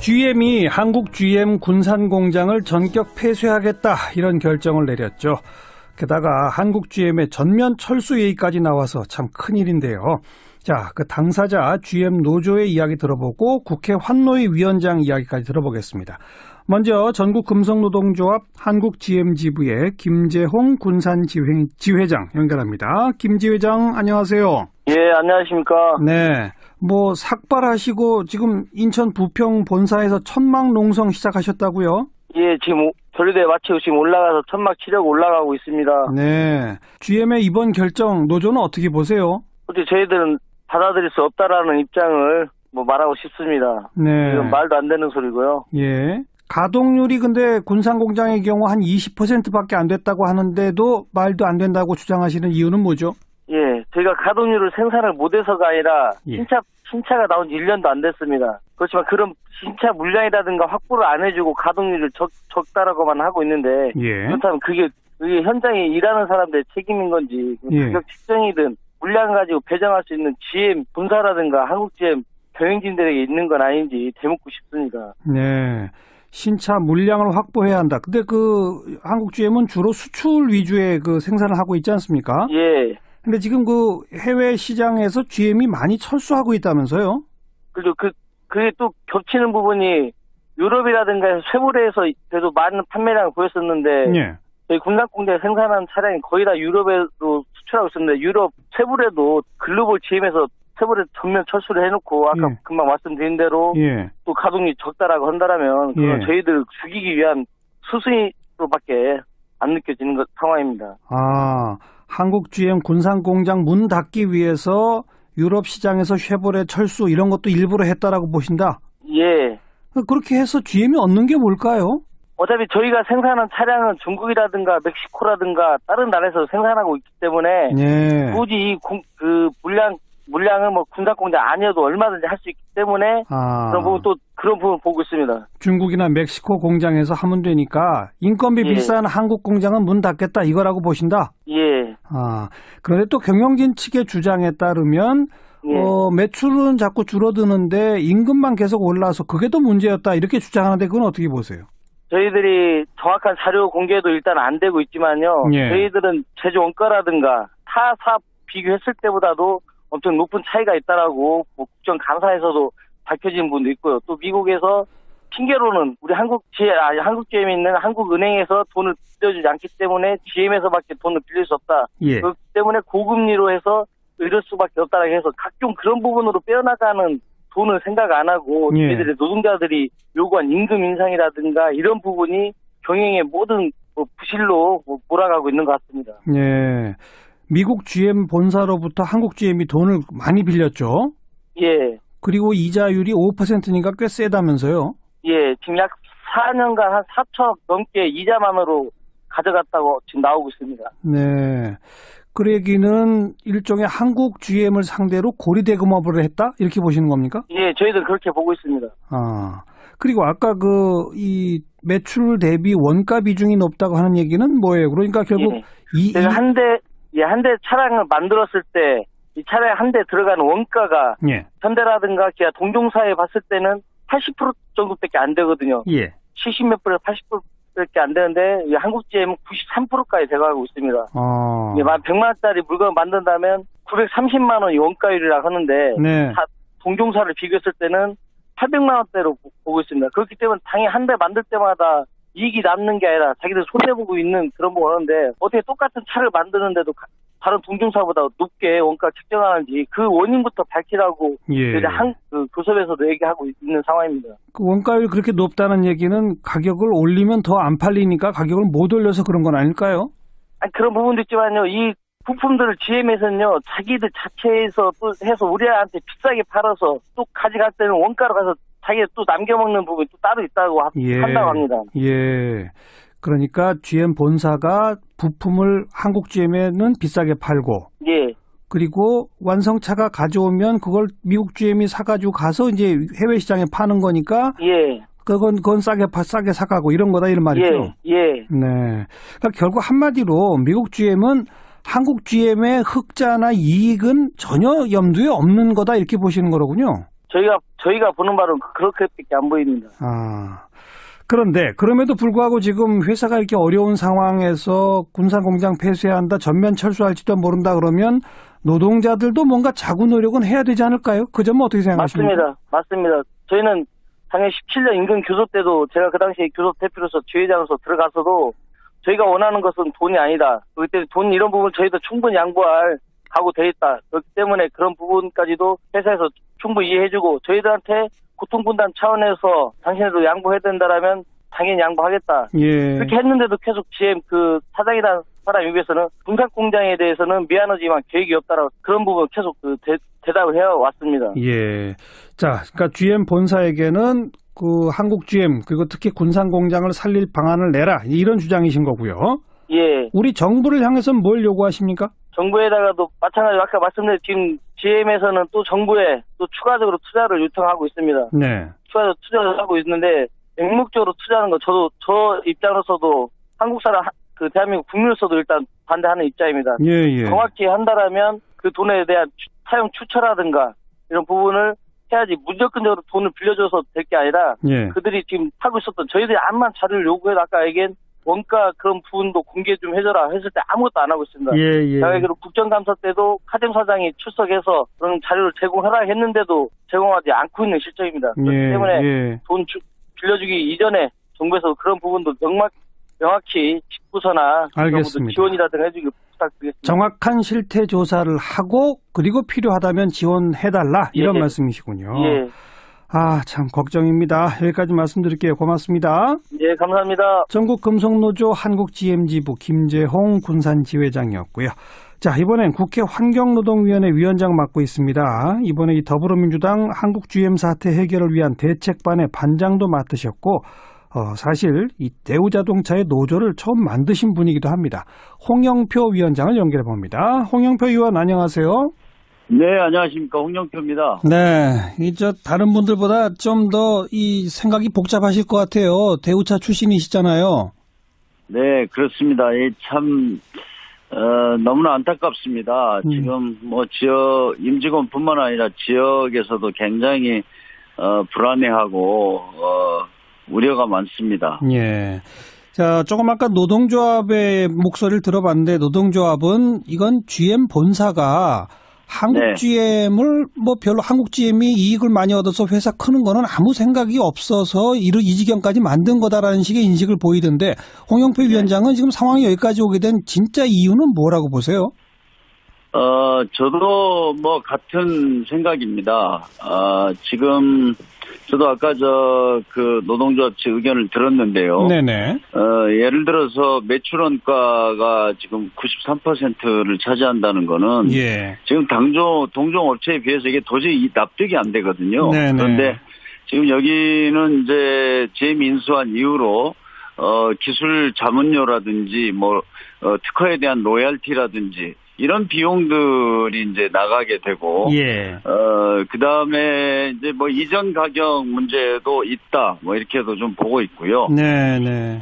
GM이 한국 GM 군산 공장을 전격 폐쇄하겠다 이런 결정을 내렸죠. 게다가 한국 GM의 전면 철수 얘기까지 나와서 참 큰일인데요. 자, 그 당사자 GM 노조의 이야기 들어보고 국회 환노위 위원장 이야기까지 들어보겠습니다. 먼저 전국금속노동조합 한국GM지부의 김재홍 군산지회장 연결합니다. 김 지회장 안녕하세요. 예, 안녕하십니까. 네, 뭐 삭발하시고 지금 인천 부평 본사에서 천막 농성 시작하셨다고요? 예, 지금 전리대 마치고 지금 올라가서 천막 치려고 올라가고 있습니다. 네, GM의 이번 결정 노조는 어떻게 보세요? 어제 저희들은 받아들일 수 없다라는 입장을 말하고 싶습니다. 네, 이건 말도 안 되는 소리고요. 예. 가동률이 근데 군산 공장의 경우 한 20%밖에 안 됐다고 하는데도 말도 안 된다고 주장하시는 이유는 뭐죠? 예, 저희가 가동률을 생산을 못해서가 아니라 예. 신차가 나온 지 1년도 안 됐습니다. 그렇지만 그런 신차 물량이라든가 확보를 안 해주고 가동률을 적다라고만 하고 있는데 예. 그렇다면 그게 현장에 일하는 사람들의 책임인 건지 예. 가격 측정이든 물량 가지고 배정할 수 있는 GM 본사라든가 한국 GM 경영진들에게 있는 건 아닌지 되묻고 싶습니다. 네. 신차 물량을 확보해야 한다. 근데 그 한국 GM은 주로 수출 위주의 그 생산을 하고 있지 않습니까? 예. 근데 지금 그 해외 시장에서 GM이 많이 철수하고 있다면서요? 그리고 그게 또 겹치는 부분이 유럽이라든가 쇠고래에서 그래도 많은 판매량을 보였었는데 예. 저희 군산 공장에 생산한 차량이 거의 다 유럽으로 수출하고 있었는데 유럽 쇠고래도 글로벌 GM에서 쇠고래 전면 철수를 해놓고 아까 예. 금방 말씀드린 대로 예. 또 가동이 적다라고 한다면 그건 예. 저희들 죽이기 위한 수순으로밖에 안 느껴지는 상황입니다. 아, 한국 GM 군산 공장 문 닫기 위해서 유럽 시장에서 쉐보레 철수 이런 것도 일부러 했다라고 보신다? 예. 그렇게 해서 GM이 얻는 게 뭘까요? 어차피 저희가 생산한 차량은 중국이라든가 멕시코라든가 다른 나라에서 생산하고 있기 때문에 예. 굳이 이 물량은 군산 공장 아니어도 얼마든지 할 수 있기 때문에 그런 부분 보고 있습니다. 중국이나 멕시코 공장에서 하면 되니까 인건비 예. 비싼 한국 공장은 문 닫겠다 이거라고 보신다? 예. 아, 그런데 또 경영진 측의 주장에 따르면 예. 매출은 자꾸 줄어드는데 임금만 계속 올라서 그게 더 문제였다 이렇게 주장하는데 그건 어떻게 보세요? 저희들이 정확한 자료 공개도 일단 안 되고 있지만요. 예. 저희들은 제조 원가라든가 타 사업 비교했을 때보다도 엄청 높은 차이가 있다라고 국정감사에서도 밝혀진 분도 있고요. 또 미국에서 핑계로는 우리 한국 GM에 있는 한국은행에서 돈을 빌려주지 않기 때문에 GM에서밖에 돈을 빌릴 수 없다. 예. 그렇기 때문에 고금리로 해서 이럴 수밖에 없다라고 해서 각종 그런 부분으로 빼어나가는 돈을 생각 안 하고 예. 저희들의 노동자들이 요구한 임금 인상이라든가 이런 부분이 경영의 모든 부실로 몰아가고 있는 것 같습니다. 예. 미국 GM 본사로부터 한국 GM이 돈을 많이 빌렸죠? 예. 그리고 이자율이 5%니까 꽤 세다면서요? 예. 지금 약 4년간 한 4천 넘게 이자만으로 가져갔다고 지금 나오고 있습니다. 네. 그 얘기는 일종의 한국 GM을 상대로 고리대금업을 했다? 이렇게 보시는 겁니까? 예, 저희들 그렇게 보고 있습니다. 아. 그리고 아까 이 매출 대비 원가 비중이 높다고 하는 얘기는 뭐예요? 그러니까 결국 예. 제가 한 대 차량을 만들었을 때 이 차량 한 대 들어가는 원가가 예. 현대라든가 기아 동종사에 봤을 때는 80% 정도밖에 안 되거든요. 예. 70몇 프로, 80%밖에 안 되는데 이 한국 GM은 93%까지 돼가고 있습니다. 어. 100만 원짜리 물건을 만든다면 930만 원이 원가율이라고 하는데 네. 동종사를 비교했을 때는 800만 원대로 보고 있습니다. 그렇기 때문에 당연히 한 대 만들 때마다 이익이 남는 게 아니라 자기들 손해보고 있는 그런 거 하는데 어떻게 똑같은 차를 만드는데도 다른 동종사보다 높게 원가 책정하는지 그 원인부터 밝히라고 예. 교섭에서도 얘기하고 있는 상황입니다. 그 원가율이 그렇게 높다는 얘기는 가격을 올리면 더 안 팔리니까 가격을 못 올려서 그런 건 아닐까요? 아니, 그런 부분도 있지만요. 이 부품들을 GM에서는요. 자기들 자체에서 또 해서 우리한테 비싸게 팔아서 또 가져갈 때는 원가로 가서 자기가 또 남겨먹는 부분이 또 따로 있다고 한다고 합니다. 예. 그러니까 GM 본사가 부품을 한국 GM에는 비싸게 팔고, 예. 그리고 완성차가 가져오면 그걸 미국 GM이 사가지고 가서 이제 해외 시장에 파는 거니까, 예. 그건 싸게 사가고 이런 거다 이런 말이죠. 예. 예. 네. 그러니까 결국 한마디로 미국 GM은 한국 GM의 흑자나 이익은 전혀 염두에 없는 거다 이렇게 보시는 거로군요. 저희가 보는 바로는 그렇게밖에 안 보입니다. 그런데 그럼에도 불구하고 지금 회사가 이렇게 어려운 상황에서 군산공장 폐쇄해야 한다, 전면 철수할지도 모른다 그러면 노동자들도 뭔가 자구 노력은 해야 되지 않을까요? 그 점은 어떻게 생각하십니까? 맞습니다. 저희는 당연히 17년 임금 교섭 때도 제가 그 당시에 교섭 대표로서 지회장으로서 들어가서도 저희가 원하는 것은 돈이 아니다. 그때 돈 이런 부분 저희도 충분히 양보할 하고 돼 있다. 그렇기 때문에 그런 부분까지도 회사에서 충분히 이해해주고 저희들한테 고통분담 차원에서 당신들도 양보해야 된다라면 당연히 양보하겠다. 예. 그렇게 했는데도 계속 GM 그 사장이라는 사람에 비해서는 군산공장에 대해서는 미안하지만 계획이 없다라고 그런 부분 계속 대답을 해왔습니다. 예. 자, 그러니까 GM 본사에게는 그 한국 GM 그리고 특히 군산공장을 살릴 방안을 내라 이런 주장이신 거고요. 예. 우리 정부를 향해서는 뭘 요구하십니까? 정부에다가도 마찬가지로 아까 말씀드린 지금 GM에서는 또 정부에 또 추가적으로 투자를 요청하고 있습니다. 네. 추가적으로 투자를 하고 있는데 맹목적으로 투자하는 거 저 입장으로서도 한국 사람 그 대한민국 국민으로서도 일단 반대하는 입장입니다. 예. 정확히 한다라면 그 돈에 대한 사용 추처라든가 이런 부분을 해야지 무조건적으로 돈을 빌려줘서 될 게 아니라 예. 그들이 지금 하고 있었던 저희들이 암만 자료를 요구해도 아까 얘기한 원가 그런 부분도 공개 좀 해줘라 했을 때 아무것도 안 하고 있습니다. 예. 제가 알기로 국정감사 때도 카잼 사장이 출석해서 그런 자료를 제공하라 했는데도 제공하지 않고 있는 실정입니다. 그렇기 때문에 돈 빌려주기 이전에 정부에서 그런 부분도 명확히 직부서나 알겠습니다. 지원이라든가 해주기 부탁드리겠습니다. 정확한 실태 조사를 하고 그리고 필요하다면 지원해달라 이런 예. 말씀이시군요. 예. 참 걱정입니다. 여기까지 말씀드릴게요. 고맙습니다. 예, 감사합니다. 전국금속노조 한국GM지부 김재홍 군산지회장이었고요. 자, 이번엔 국회 환경노동위원회 위원장 맡고 있습니다. 이번에 이 더불어민주당 한국GM 사태 해결을 위한 대책반의 반장도 맡으셨고 사실 이 대우자동차의 노조를 처음 만드신 분이기도 합니다. 홍영표 위원장을 연결해 봅니다. 홍영표 의원 안녕하세요. 네, 안녕하십니까. 홍영표입니다. 네, 다른 분들보다 좀 더 이 생각이 복잡하실 것 같아요. 대우차 출신이시잖아요. 네, 그렇습니다. 참 너무나 안타깝습니다. 지금 임직원뿐만 아니라 지역에서도 굉장히 불안해하고 우려가 많습니다. 예. 자, 조금 아까 노동조합의 목소리를 들어봤는데 노동조합은 이건 GM 본사가 한국 GM을 별로 한국 GM이 이익을 많이 얻어서 회사 크는 거는 아무 생각이 없어서 이 지경까지 만든 거다라는 식의 인식을 보이던데 홍영표 위원장은 지금 상황이 여기까지 오게 된 진짜 이유는 뭐라고 보세요? 저도 같은 생각입니다. 지금 저도 아까 그 노동조합 측 의견을 들었는데요. 네네. 예를 들어서 매출원가가 지금 93%를 차지한다는 거는 지금 동종 업체에 비해서 이게 도저히 납득이 안 되거든요. 네네. 그런데 지금 여기는 이제 재민수한 이후로 기술 자문료라든지 특허에 대한 로얄티라든지 이런 비용들이 이제 나가게 되고, 그 다음에 이제 이전 가격 문제도 있다, 이렇게도 좀 보고 있고요. 네네.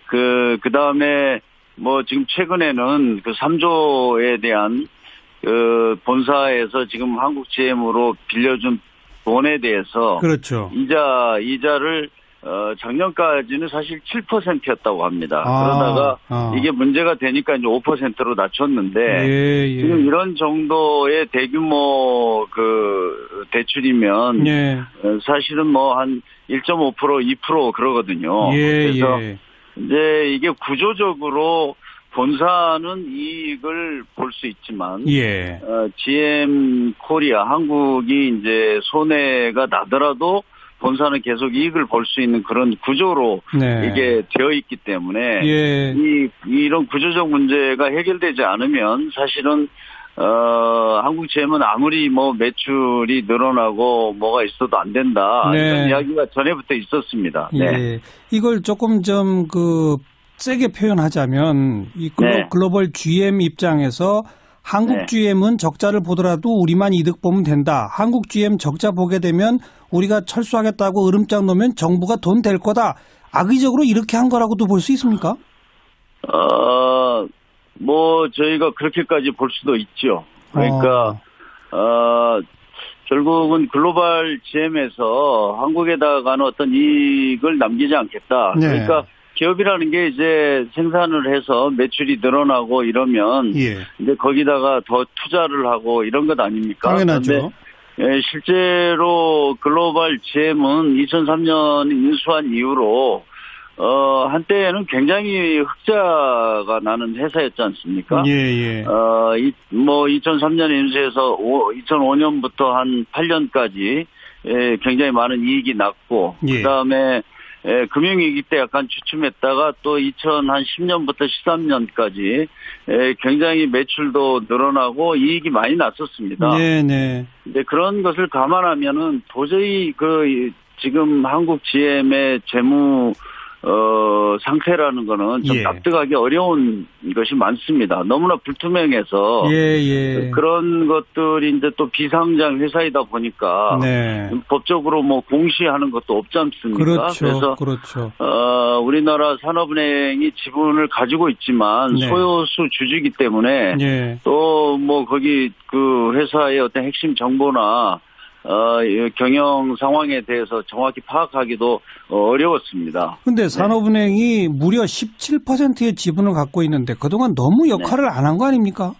그 다음에 지금 최근에는 그 3조에 대한 그 본사에서 지금 한국 GM으로 빌려준 돈에 대해서. 그렇죠. 이자를 작년까지는 사실 7%였다고 합니다. 그러다가 이게 문제가 되니까 이제 5%로 낮췄는데 지금 이런 정도의 대규모 그 대출이면 사실은 한 1.5%, 2% 그러거든요. 그래서 이제 이게 구조적으로 본사는 이익을 볼 수 있지만 GM 코리아 한국이 이제 손해가 나더라도 본사는 계속 이익을 볼 수 있는 그런 구조로 이게 되어 있기 때문에 이런 구조적 문제가 해결되지 않으면 사실은 한국 GM은 아무리 매출이 늘어나고 뭐가 있어도 안 된다 이런 이야기가 전에부터 있었습니다. 이걸 조금 좀 세게 표현하자면 이 글로벌 GM 입장에서 한국 GM은 적자를 보더라도 우리만 이득 보면 된다. 한국 GM 적자 보게 되면 우리가 철수하겠다고 으름장 놓으면 정부가 돈 될 거다. 악의적으로 이렇게 한 거라고도 볼 수 있습니까? 저희가 그렇게까지 볼 수도 있죠. 그러니까, 결국은 글로벌 GM에서 한국에다 가는 어떤 이익을 남기지 않겠다. 네. 그러니까 기업이라는 게 이제 생산을 해서 매출이 늘어나고 이러면 예. 이제 거기다가 더 투자를 하고 이런 것 아닙니까? 당연하죠. 예, 실제로 글로벌 GM은 2003년 인수한 이후로 한때는 굉장히 흑자가 나는 회사였지 않습니까? 예. 2003년에 인수해서 2005년부터 한 8년까지 굉장히 많은 이익이 났고, 예. 그 다음에 금융위기 때 약간 주춤했다가 또 2010년부터 13년까지 굉장히 매출도 늘어나고 이익이 많이 났었습니다. 네. 근데 그런 것을 감안하면은 도저히 지금 한국 GM의 재무 상태라는 거는 좀 예. 납득하기 어려운 것이 많습니다. 너무나 불투명해서 예. 그런 것들이 이제 또 비상장 회사이다 보니까 네. 법적으로 뭐 공시하는 것도 없지 않습니까? 그렇죠. 우리나라 산업은행이 지분을 가지고 있지만 네. 소요수 주주이기 때문에 예. 또 뭐 거기 그 회사의 어떤 핵심 정보나 경영 상황에 대해서 정확히 파악하기도 어려웠습니다. 근데 산업은행이 무려 17%의 지분을 갖고 있는데 그동안 너무 역할을 안 한 거 아닙니까?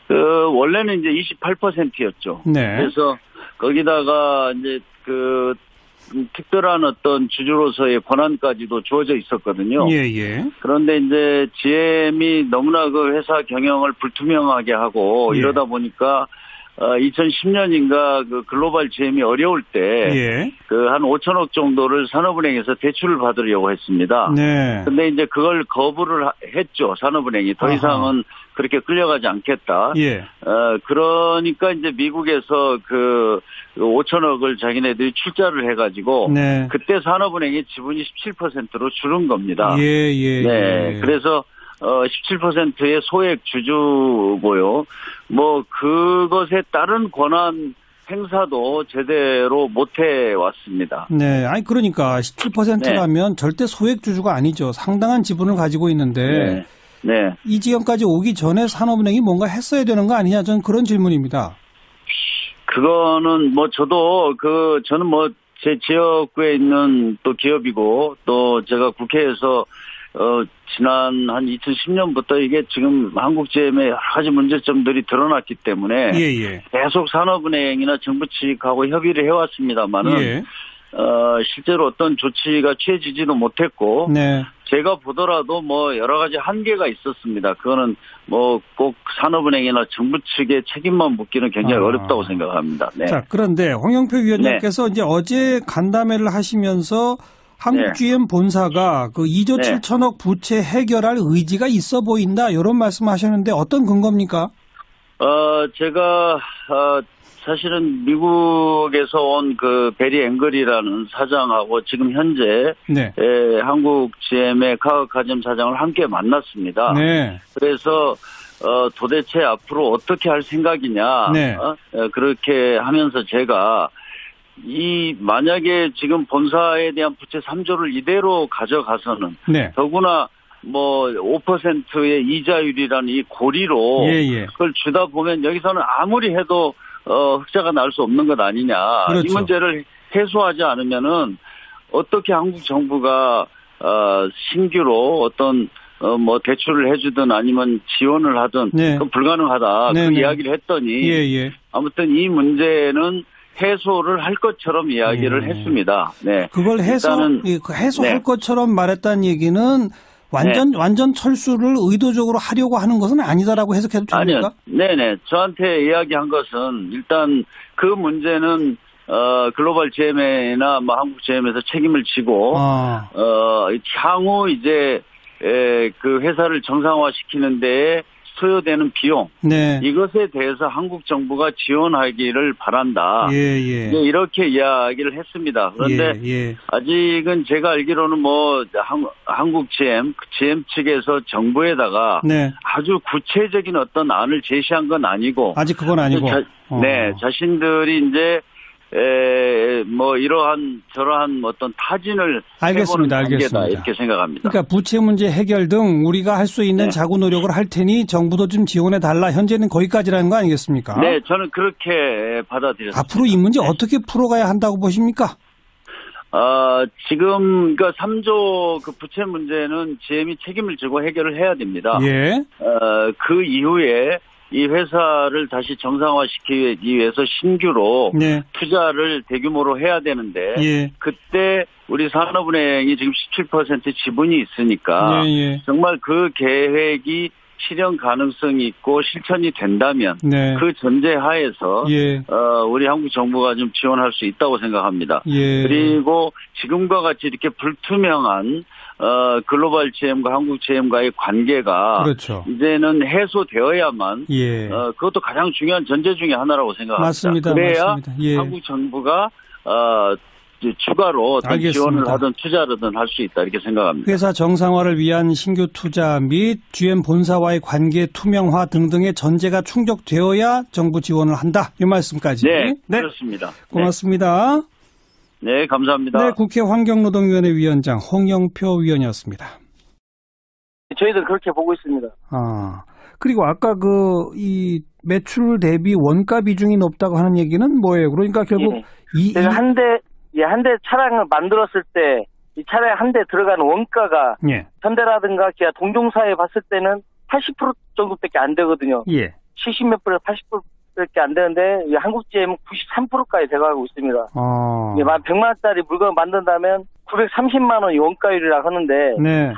원래는 이제 28%였죠. 네. 그래서 거기다가 이제 특별한 어떤 주주로서의 권한까지도 주어져 있었거든요. 예. 그런데 이제 GM이 너무나 그 회사 경영을 불투명하게 하고 이러다 보니까 2010년인가 그 글로벌 GM이 어려울 때 한 5천억 정도를 산업은행에서 대출을 받으려고 했습니다. 네. 근데 이제 그걸 거부를 했죠. 산업은행이 더 이상은 그렇게 끌려가지 않겠다. 예. 그러니까 이제 미국에서 그 5천억을 자기네들이 출자를 해가지고 네. 그때 산업은행이 지분이 17%로 줄은 겁니다. 예. 네. 그래서 17%의 소액 주주고요. 뭐 그것에 따른 권한 행사도 제대로 못 해왔습니다. 네, 아니 그러니까 17%라면 절대 소액 주주가 아니죠. 상당한 지분을 가지고 있는데 네. 이 지경까지 오기 전에 산업은행이 뭔가 했어야 되는 거 아니냐? 저는 그런 질문입니다. 그거는 뭐 저는 뭐 제 지역구에 있는 또 기업이고 또 제가 국회에서 지난 한 2010년부터 이게 지금 한국GM의 여러 가지 문제점들이 드러났기 때문에 계속 산업은행이나 정부 측하고 협의를 해왔습니다만은 실제로 어떤 조치가 취해지지도 못했고 제가 보더라도 뭐 여러 가지 한계가 있었습니다. 그거는 뭐 꼭 산업은행이나 정부 측의 책임만 묻기는 굉장히 어렵다고 생각합니다. 네. 자, 그런데 홍영표 위원장께서 이제 어제 간담회를 하시면서 한국GM 본사가 그 2조 7천억 부채 해결할 의지가 있어 보인다 이런 말씀하셨는데 어떤 근거입니까? 제가 사실은 미국에서 온 그 베리 앵글이라는 사장하고 지금 현재 한국GM의 카카오카잼 사장을 함께 만났습니다. 그래서 도대체 앞으로 어떻게 할 생각이냐 그렇게 하면서 제가 만약에 지금 본사에 대한 부채 3조를 이대로 가져가서는 더구나 뭐 5%의 이자율이라는 이 고리로 그걸 주다 보면 여기서는 아무리 해도 흑자가 날 수 없는 것 아니냐. 이 문제를 해소하지 않으면은 어떻게 한국 정부가 신규로 어떤 뭐 대출을 해주든 아니면 지원을 하든 그건 불가능하다. 그 이야기를 했더니 아무튼 이 문제는 해소를 할 것처럼 이야기를 했습니다. 네. 그걸 해소할 것처럼 말했다는 얘기는 완전 철수를 의도적으로 하려고 하는 것은 아니다라고 해석해도 됩니까? 아니요. 저한테 이야기한 것은 일단 그 문제는 글로벌 GM이나 뭐 한국 GM에서 책임을 지고 향후 이제 그 회사를 정상화시키는 데에 소요되는 비용 이것에 대해서 한국 정부가 지원하기를 바란다. 이렇게 이야기를 했습니다. 그런데 아직은 제가 알기로는 뭐 한국 GM 측에서 정부에다가 아주 구체적인 어떤 안을 제시한 건 아니고 아직 그건 아니고 자신들이 이제 이제 뭐 이러한 저러한 어떤 타진을 해보는 단계다 이렇게 생각합니다. 그러니까 부채 문제 해결 등 우리가 할 수 있는 자구 노력을 할 테니 정부도 좀 지원해 달라. 현재는 거기까지라는 거 아니겠습니까? 네, 저는 그렇게 받아들였습니다. 앞으로 이 문제 어떻게 풀어가야 한다고 보십니까? 지금 그 3조 그 부채 문제는 GM이 책임을 지고 해결을 해야 됩니다. 예. 그 이후에 이 회사를 다시 정상화시키기 위해서 신규로 네. 투자를 대규모로 해야 되는데 예. 그때 우리 산업은행이 지금 17% 지분이 있으니까 예. 정말 그 계획이 실현 가능성이 있고 실천이 된다면 네. 그 전제 하에서 예. 우리 한국 정부가 좀 지원할 수 있다고 생각합니다. 예. 그리고 지금과 같이 이렇게 불투명한 글로벌 GM과 한국 GM과의 관계가 그렇죠. 이제는 해소되어야만 예. 그것도 가장 중요한 전제 중에 하나라고 생각합니다. 맞습니다. 그래야 맞습니다. 예. 한국 정부가 추가로 어떤 지원을 하든 투자를 할 수 있다 이렇게 생각합니다. 회사 정상화를 위한 신규 투자 및 GM 본사와의 관계 투명화 등등의 전제가 충족되어야 정부 지원을 한다. 이 말씀까지. 네. 그렇습니다. 고맙습니다. 네, 감사합니다. 네, 국회 환경노동위원회 위원장 홍영표 위원이었습니다. 저희들 그렇게 보고 있습니다. 그리고 아까 이 매출 대비 원가 비중이 높다고 하는 얘기는 뭐예요? 그러니까 결국 제가 한 대 차량을 만들었을 때 이 차량 한 대 들어가는 원가가 현대라든가 기아 동종사에 봤을 때는 80% 정도밖에 안 되거든요. 70몇 프로 80%밖에 안 되는데 한국 GM은 93%까지 돼가고 있습니다. 만 100만 원짜리 물건을 만든다면 930만 원이 원가율이라고 하는데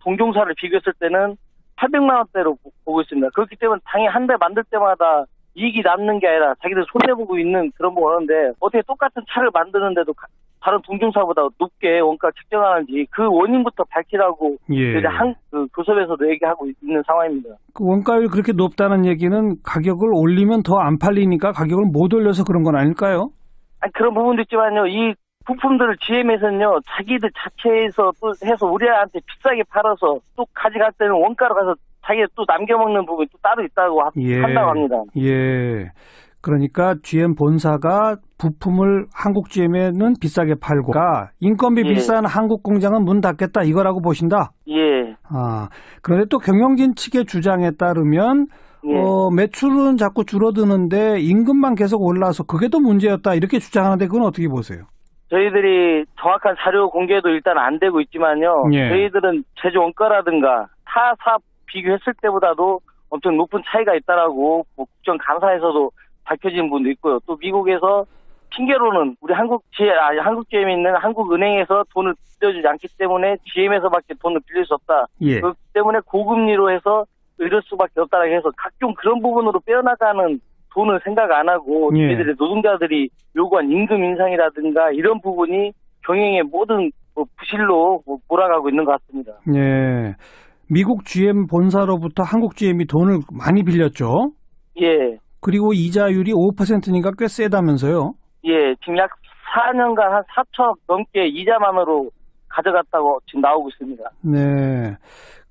동종사를 비교했을 때는 800만 원대로 보고 있습니다. 그렇기 때문에 당연히 한 대 만들 때마다 이익이 남는 게 아니라 자기들 손해보고 있는 그런 거 하는데 어떻게 똑같은 차를 만드는데도 다른 동종사보다 높게 원가 책정하는지 그 원인부터 밝히라고 교섭에서도 얘기하고 있는 상황입니다. 그 원가율이 그렇게 높다는 얘기는 가격을 올리면 더 안 팔리니까 가격을 못 올려서 그런 건 아닐까요? 그런 부분도 있지만요. 이 부품들을 GM에서는요. 자기들 자체에서 또 해서 우리한테 비싸게 팔아서 또 가져갈 때는 원가로 가서 자기가 또 남겨먹는 부분이 또 따로 있다고 한다고 합니다. 그러니까 GM 본사가 부품을 한국 GM에는 비싸게 팔고 인건비 비싼 한국 공장은 문 닫겠다 이거라고 보신다? 그런데 또 경영진 측의 주장에 따르면 매출은 자꾸 줄어드는데 임금만 계속 올라서 그게 더 문제였다 이렇게 주장하는데 그건 어떻게 보세요? 저희들이 정확한 자료 공개도 일단 안 되고 있지만요. 저희들은 제조 원가라든가 타 사업 비교했을 때보다도 엄청 높은 차이가 있다라고 국정감사에서도 밝혀진 분도 있고요. 또 미국에서 핑계로는 우리 한국 GM이 있는 한국은행에서 돈을 빌려주지 않기 때문에 GM에서밖에 돈을 빌릴 수 없다. 그렇기 때문에 고금리로 해서 이럴 수밖에 없다라고 해서 각종 그런 부분으로 빼어나가는 돈을 생각 안 하고 저희들의 노동자들이 요구한 임금 인상이라든가 이런 부분이 경영의 모든 부실로 몰아가고 있는 것 같습니다. 미국 GM 본사로부터 한국 GM이 돈을 많이 빌렸죠? 그리고 이자율이 5%니까 꽤 세다면서요? 지금 약 4년간 한 4천억 넘게 이자만으로 가져갔다고 지금 나오고 있습니다.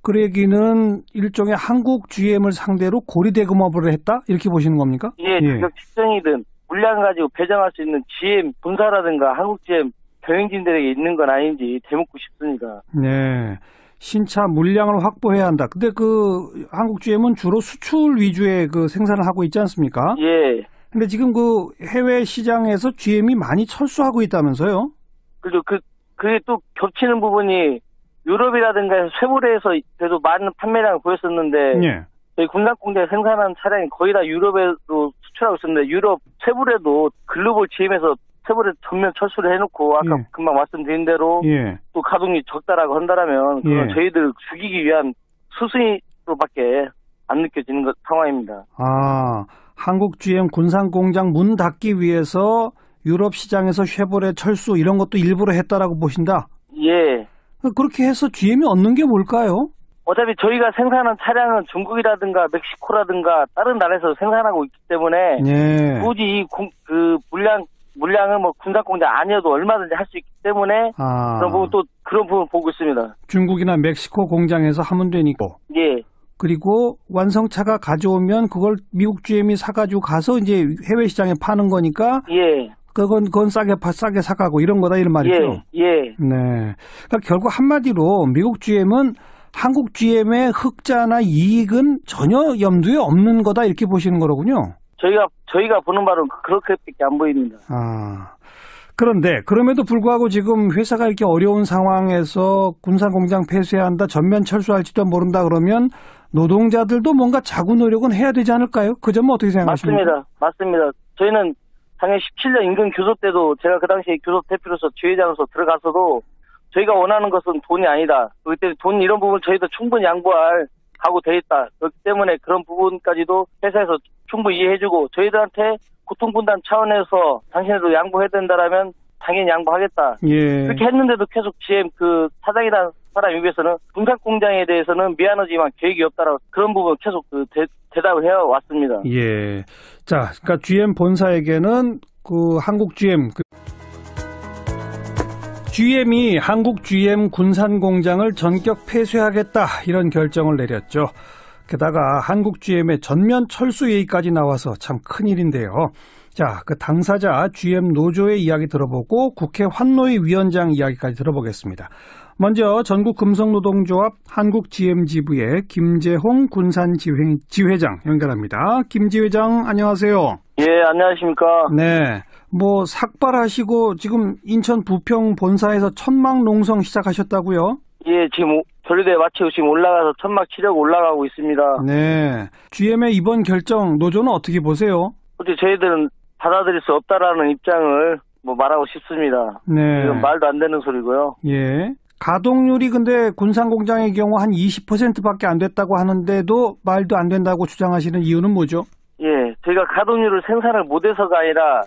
그 얘기는 일종의 한국 GM을 상대로 고리대금업을 했다? 이렇게 보시는 겁니까? 가격 측정이든 물량 가지고 배정할 수 있는 GM 본사라든가 한국 GM 경영진들에게 있는 건 아닌지 되묻고 싶습니다. 신차 물량을 확보해야 한다. 근데 그 한국 GM은 주로 수출 위주의 그 생산을 하고 있지 않습니까? 근데 지금 그 해외 시장에서 GM이 많이 철수하고 있다면서요? 그리고 그게 또 겹치는 부분이 유럽이라든가 쇠불에서 그래도 많은 판매량을 보였었는데 저희 군산 공장에 생산한 차량이 거의 다 유럽으로 수출하고 있었는데 유럽 쇠불에도 글로벌 GM에서 쇠불에 전면 철수를 해놓고 아까 금방 말씀드린 대로 또 가동이 적다라고 한다면 그건 저희들 죽이기 위한 수순으로밖에 안 느껴지는 상황입니다. 한국 GM 군산 공장 문 닫기 위해서 유럽 시장에서 쉐보레 철수 이런 것도 일부러 했다라고 보신다? 그렇게 해서 GM이 얻는 게 뭘까요? 어차피 저희가 생산한 차량은 중국이라든가 멕시코라든가 다른 나라에서 생산하고 있기 때문에 굳이 그 물량은 군산 공장 아니어도 얼마든지 할 수 있기 때문에 그런 부분 보고 있습니다. 중국이나 멕시코 공장에서 하면 되니까. 그리고 완성차가 가져오면 그걸 미국 GM이 사가지고 가서 이제 해외 시장에 파는 거니까. 그건 싸게 사가고 이런 거다 이런 말이죠. 예. 네. 그러니까 결국 한마디로 미국 GM은 한국 GM의 흑자나 이익은 전혀 염두에 없는 거다 이렇게 보시는 거로군요. 저희가 보는 바로는 그렇게밖에 안 보입니다. 그런데 그럼에도 불구하고 지금 회사가 이렇게 어려운 상황에서 군산 공장 폐쇄한다, 전면 철수할지도 모른다 그러면 노동자들도 뭔가 자구 노력은 해야 되지 않을까요? 그 점은 어떻게 생각하십니까? 맞습니다. 저희는 당연히 17년 임금 교섭 때도 제가 그 당시에 교섭 대표로서 지회장으로서 들어가서도 저희가 원하는 것은 돈이 아니다. 그때 돈 이런 부분 저희도 충분히 양보할 각오 돼 있다. 그렇기 때문에 그런 부분까지도 회사에서 충분히 이해해주고 저희들한테 고통분담 차원에서 당신들도 양보해야 된다라면 당연히 양보하겠다. 예. 그렇게 했는데도 계속 GM 그 사장이라는 사람에 비해서는 군산 공장에 대해서는 미안하지만 계획이 없다라고 그런 부분 계속 대답을 해왔습니다. 예. 자, 그러니까 GM 본사에게는 그 한국 GM이 한국 GM 군산 공장을 전격 폐쇄하겠다 이런 결정을 내렸죠. 게다가 한국 GM의 전면 철수 얘기까지 나와서 참 큰일인데요. 자, 그 당사자 GM 노조의 이야기 들어보고 국회 환노위 위원장 이야기까지 들어보겠습니다. 먼저 전국 금속노동조합 한국 GM 지부의 김재홍 군산 지회장 연결합니다. 김 지회장 안녕하세요. 예, 안녕하십니까. 네. 뭐 삭발하시고 지금 인천 부평 본사에서 천막 농성 시작하셨다고요? 예, 지금 결의대 마치고 지금 올라가서 천막 치려고 올라가고 있습니다. 네. GM의 이번 결정 노조는 어떻게 보세요? 어째 저희들은 받아들일 수 없다라는 입장을 말하고 싶습니다. 네. 이건 말도 안 되는 소리고요. 예. 가동률이 근데 군산 공장의 경우 한 20%밖에 안 됐다고 하는데도 말도 안 된다고 주장하시는 이유는 뭐죠? 예, 저희가 가동률을 생산을 못해서가 아니라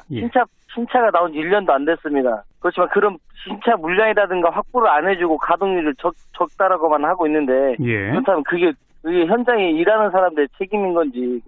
신차가 나온 지 1년도 안 됐습니다. 그렇지만 그런 신차 물량이라든가 확보를 안 해주고 가동률을 적다라고만 하고 있는데 그렇다면 그게 현장에 일하는 사람들의 책임인 건지